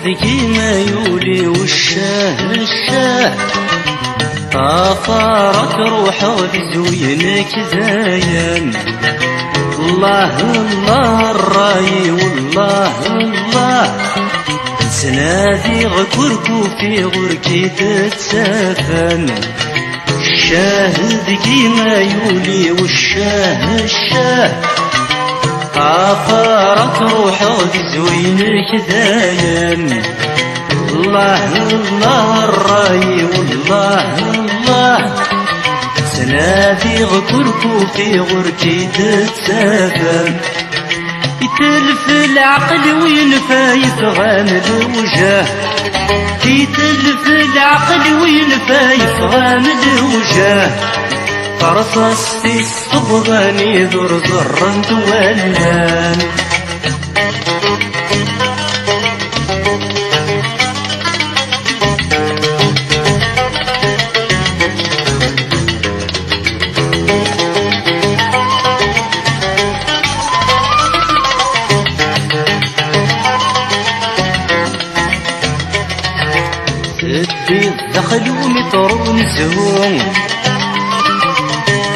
ذكي ما يولي والشاه طافرك روحه بزوينك زاين. الله الله الراي والله الله سنادي غكركو في غركي تتسافن. الشاه ذكي ما يولي والشاه طافرك روحه بزوينك زاين. الله الله الراي والله الله سنادي غكركو في غركي تتسافر. يتلف العقل وينفايت غامض وجاه، يتلف العقل وينفايت غامض وجاه. فرصصتي الصبغان يذر زرا تولان. البيض دخلوا مطرون زهوم،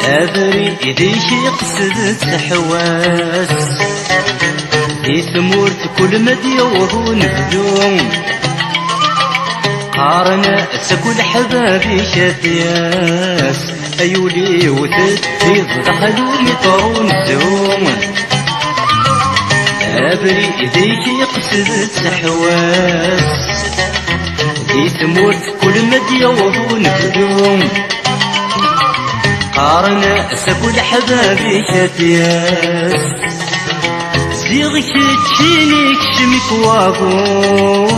أبري إيديك يقصد تحواس. في ثمورت كل ما ديوضون هدوم، قارنا سكل حبابي شافياس. أيولي وتدبيض دخلوا مطرون زهوم، أبري إيديك يقصد تحواس. في ثمورت كل ما ديوضون هدوم، قارنا سكل حبابي شافياس. زيغك تشينيك شمك واضوم،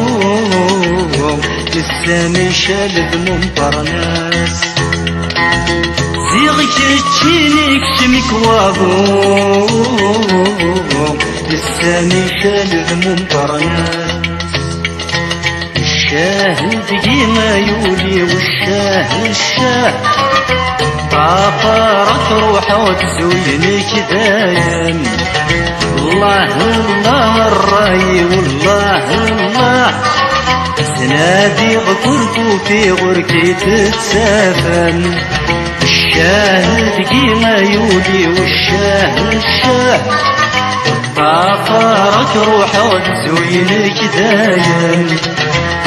لساني شالب ممطرناس. زيغك تشينيك شمك واضوم، لساني شالب ممطرناس. الشاه ذكي ما يولي والشاه طافرك روحه وتزوينك دايم. الله الله الراي والله الله سنادي غكركو في غركي تتسافن. الشاه ذكي ما يولي والشاه طافرك روحه وتزوينك دايم.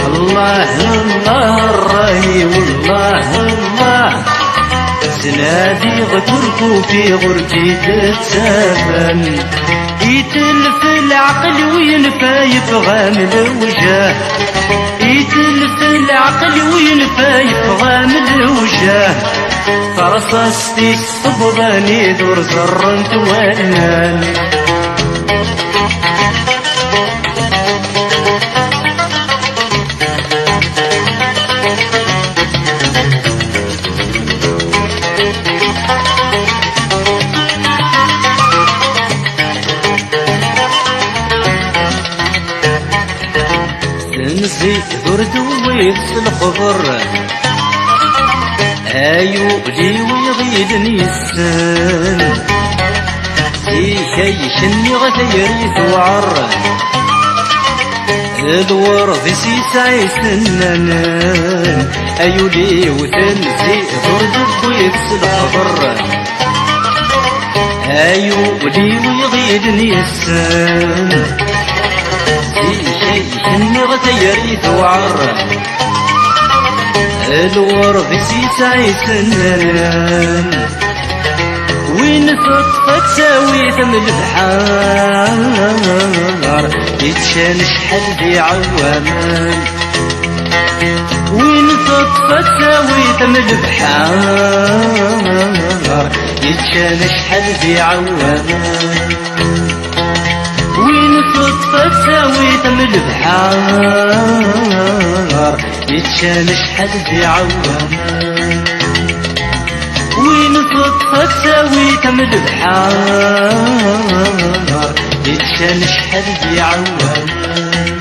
الله الله الراي والله الله سنادي غكركو في غركي تتسافن. يتلف العقل وينفايف غامض وجاه، يتلف العقل وينفايف غامض وجاه. فرصصتي الصبغان يدور زرا تولان. تنزي ذرد ويبس الخضر، ايو لي ويغيدني السن. يشني غتيري توعر، الورد سيسعي سنان. ايو لي وتنزي ذرد ويبس الخضر، أيولي ويغيدني السن شني غتيري توعر الورد سيساي سنن وين صدفة تساوي ثم البحار يتشان شحال ذي عوامان وين صدفة تساوي ثم البحار يتشان شحال ذي عوامان وين صدفة تساوي ثم البحار يتشان شحال ذي عوامان وين صدفة تساوي ثم البحار يتشان شحال ذي عوامان